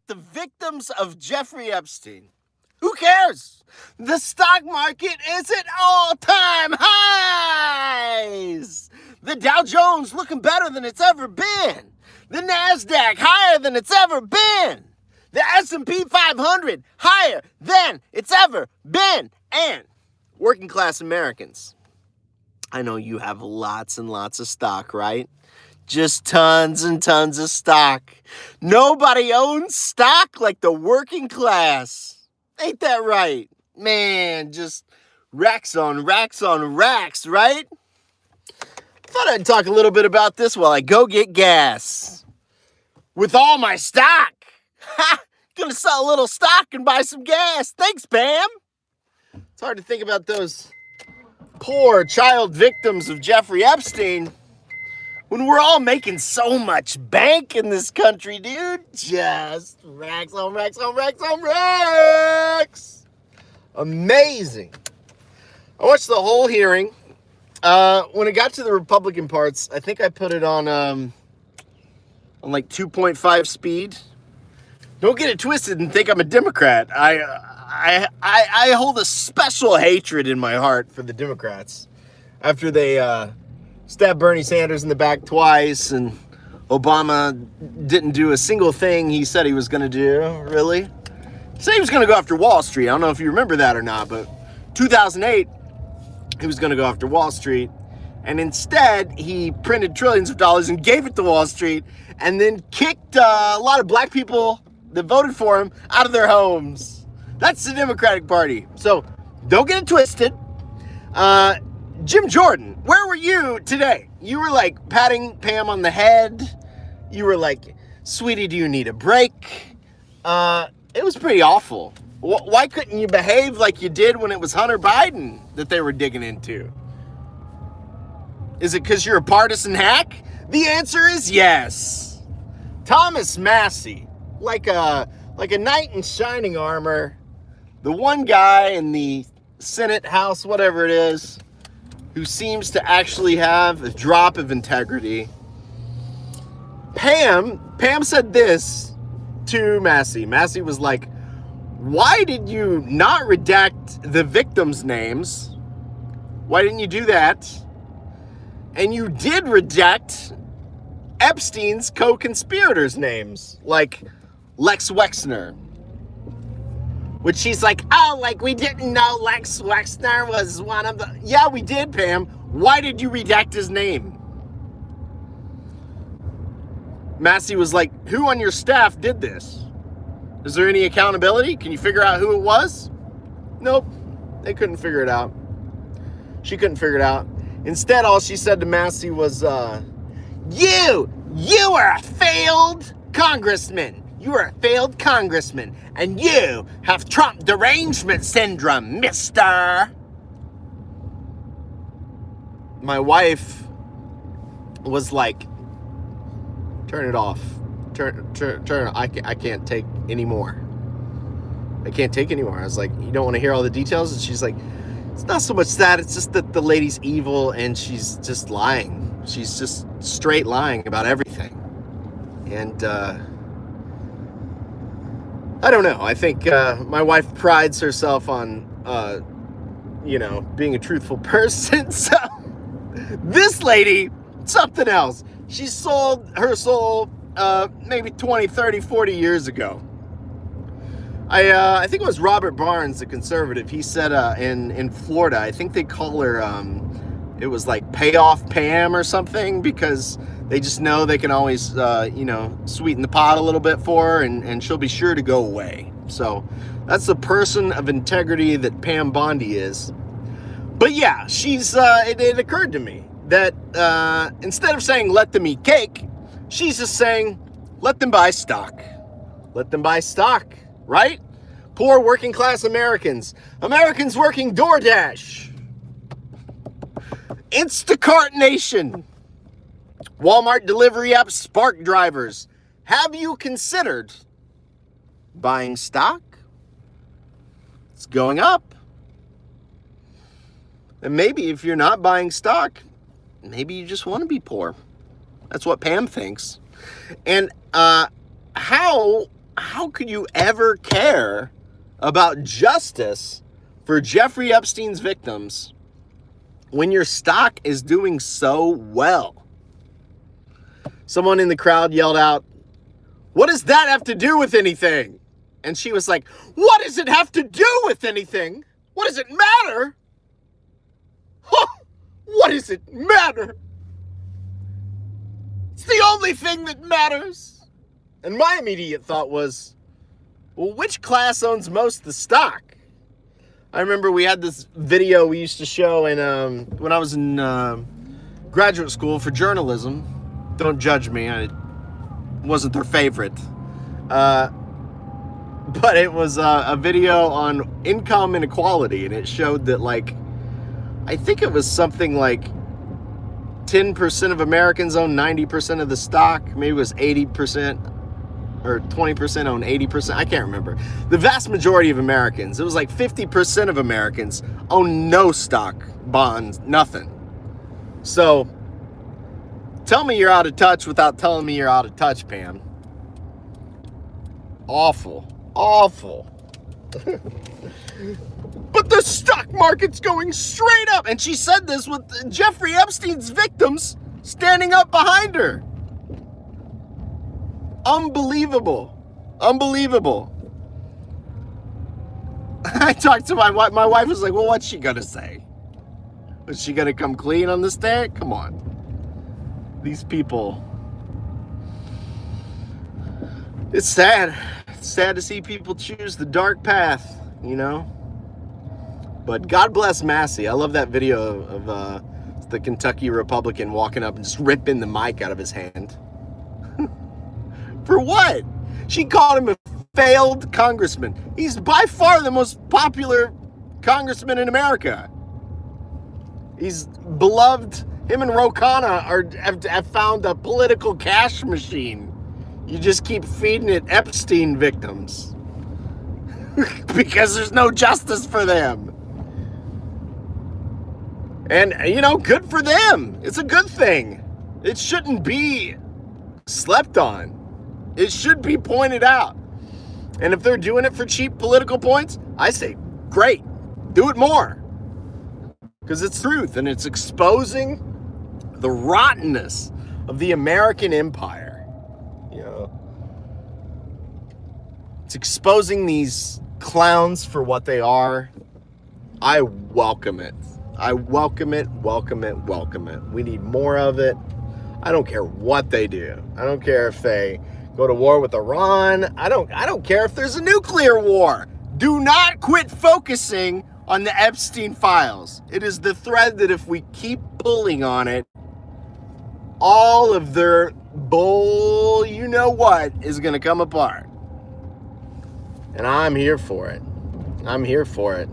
the victims of Jeffrey Epstein. Who cares? The stock market is at all-time highs. The Dow Jones looking better than it's ever been. The NASDAQ higher than it's ever been. The S&P 500 higher than it's ever been. And working class Americans, I know you have lots and lots of stock, right? Just tons and tons of stock. Nobody owns stock like the working class. Ain't that right? Man, just racks on racks on racks, right? Thought I'd talk a little bit about this while I go get gas. With all my stock. Ha! Gonna sell a little stock and buy some gas. Thanks, Pam. It's hard to think about those poor child victims of Jeffrey Epstein when we're all making so much bank in this country, dude. Just racks on racks on racks on racks. Amazing. I watched the whole hearing. When it got to the Republican parts, I think I put it on like 2.5 speed. Don't get it twisted and think I'm a Democrat. I hold a special hatred in my heart for the Democrats after they stabbed Bernie Sanders in the back twice, and Obama didn't do a single thing he said he was going to do, really. He said he was going to go after Wall Street. I don't know if you remember that or not, but 2008, he was going to go after Wall Street, and instead, he printed trillions of dollars and gave it to Wall Street, and then kicked a lot of black people that voted for him out of their homes. That's the Democratic Party. So, don't get it twisted. Jim Jordan, where were you today? You were like patting Pam on the head. You were like, sweetie, do you need a break? It was pretty awful. Why couldn't you behave like you did when it was Hunter Biden that they were digging into? Is it because you're a partisan hack? The answer is yes. Thomas Massie, like a knight in shining armor, the one guy in the Senate, House, whatever it is, who seems to actually have a drop of integrity. Pam said this to Massie. Massie was like, why did you not redact the victims' names? Why didn't you do that? And you did redact Epstein's co-conspirators' names, like Lex Wexner. Which she's like, oh, like we didn't know Lex Wexner was one of the... Yeah, we did, Pam. Why did you redact his name? Massie was like, who on your staff did this? Is there any accountability? Can you figure out who it was? Nope. They couldn't figure it out. She couldn't figure it out. Instead, all she said to Massie was, you are a failed congressman. You are a failed congressman, and you have Trump derangement syndrome, mister. My wife was like, turn it off. Turn I can't take anymore. I can't take anymore. I was like, you don't want to hear all the details? And she's like, it's not so much that, it's just that the lady's evil and she's just lying. She's just straight lying about everything. And, I don't know. I think my wife prides herself on, being a truthful person. So this lady, something else. She sold her soul maybe 20, 30, 40 years ago. I think it was Robert Barnes, the conservative. He said in Florida, I think they call her, it was like payoff Pam or something, because they just know they can always, sweeten the pot a little bit for her, and she'll be sure to go away. So that's the person of integrity that Pam Bondi is. But yeah, it occurred to me that instead of saying let them eat cake, she's just saying let them buy stock. Let them buy stock, right? Poor working class Americans. Americans working DoorDash. Instacart Nation. Walmart delivery app Spark drivers. Have you considered buying stock? It's going up. And maybe if you're not buying stock, maybe you just want to be poor. That's what Pam thinks. And how how could you ever care about justice for Jeffrey Epstein's victims when your stock is doing so well? Someone in the crowd yelled out, "What does that have to do with anything?" And she was like, "What does it have to do with anything? What does it matter? Huh, what does it matter? It's the only thing that matters." And my immediate thought was, well, which class owns most of the stock? I remember we had this video we used to show when I was in graduate school for journalism. Don't judge me, I wasn't their favorite. But it was a video on income inequality, and it showed that, like, I think it was something like 10% of Americans own 90% of the stock. Maybe it was 80%. Or 20% own 80%. I can't remember. The vast majority of Americans, it was like 50% of Americans own no stock, bonds, nothing. So, tell me you're out of touch without telling me you're out of touch, Pam. Awful. Awful. But the stock market's going straight up. And she said this with Jeffrey Epstein's victims standing up behind her. Unbelievable. Unbelievable. I talked to my wife. My wife was like, well, what's she gonna say? Is she gonna come clean on this day? Come on. These people. It's sad. It's sad to see people choose the dark path, you know? But God bless Massie. I love that video of the Kentucky Republican walking up and just ripping the mic out of his hand. For what? She called him a failed congressman. He's by far the most popular congressman in America. He's beloved. Him and Ro Khanna have found a political cash machine. You just keep feeding it Epstein victims. Because there's no justice for them. And, you know, good for them. It's a good thing. It shouldn't be slept on. It should be pointed out. And if they're doing it for cheap political points, I say, great, do it more. Because it's truth, and it's exposing the rottenness of the American empire. You know, it's exposing these clowns for what they are. I welcome it. I welcome it, welcome it, welcome it. We need more of it. I don't care what they do. I don't care if they go to war with Iran. I don't care if there's a nuclear war. Do not quit focusing on the Epstein files. It is the thread that if we keep pulling on it, all of their bull, you know what, is going to come apart. And I'm here for it. I'm here for it.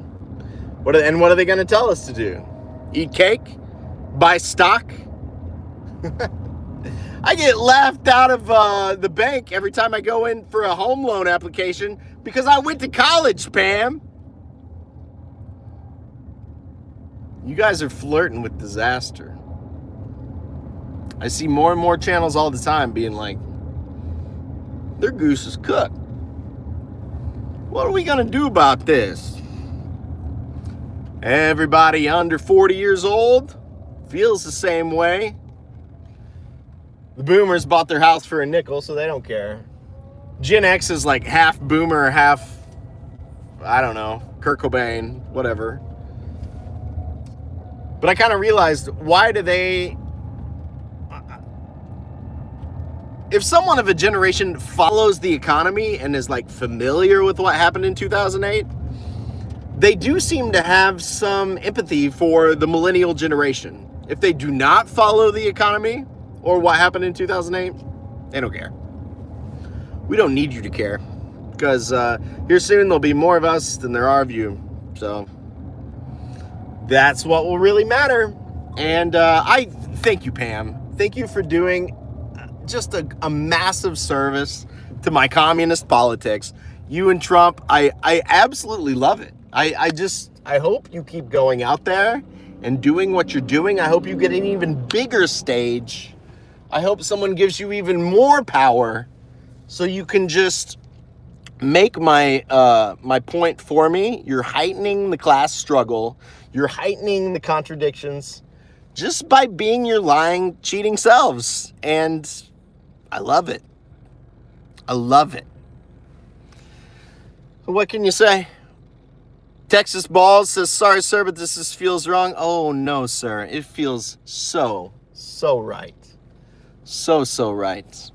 What are they going to tell us to do? Eat cake? Buy stock? I get laughed out of the bank every time I go in for a home loan application because I went to college, Pam. You guys are flirting with disaster. I see more and more channels all the time being like, their goose is cooked. What are we going to do about this? Everybody under 40 years old feels the same way. The boomers bought their house for a nickel, so they don't care. Gen X is like half boomer, half, I don't know, Kurt Cobain, whatever. But I kind of realized, why do they... If someone of a generation follows the economy and is like familiar with what happened in 2008, they do seem to have some empathy for the millennial generation. If they do not follow the economy or what happened in 2008, they don't care. We don't need you to care, because here soon there'll be more of us than there are of you. So that's what will really matter. And I thank you, Pam. Thank you for doing just a massive service to my communist politics. You and Trump, I absolutely love it. I hope you keep going out there and doing what you're doing. I hope you get an even bigger stage. I hope someone gives you even more power so you can just make my my point for me. You're heightening the class struggle. You're heightening the contradictions just by being your lying, cheating selves. And I love it. I love it. What can you say? Texas Balls says, sorry, sir, but this feels wrong. Oh, no, sir. It feels so right. So right.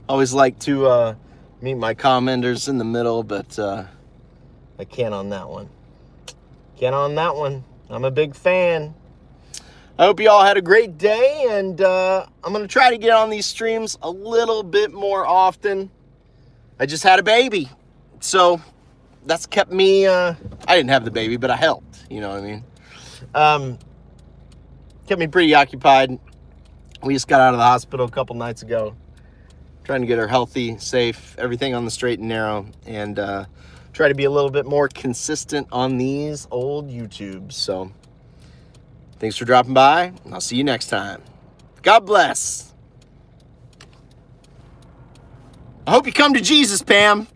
Always like to meet my commenters in the middle, but I can't on that one. Can't on that one. I'm a big fan. I hope you all had a great day, and I'm going to try to get on these streams a little bit more often. I just had a baby, so that's kept me, I didn't have the baby, but I helped, you know what I mean? Kept me pretty occupied. We just got out of the hospital a couple nights ago, trying to get her healthy, safe, everything on the straight and narrow, and try to be a little bit more consistent on these old YouTubes. So thanks for dropping by, and I'll see you next time. God bless. I hope you come to Jesus, Pam.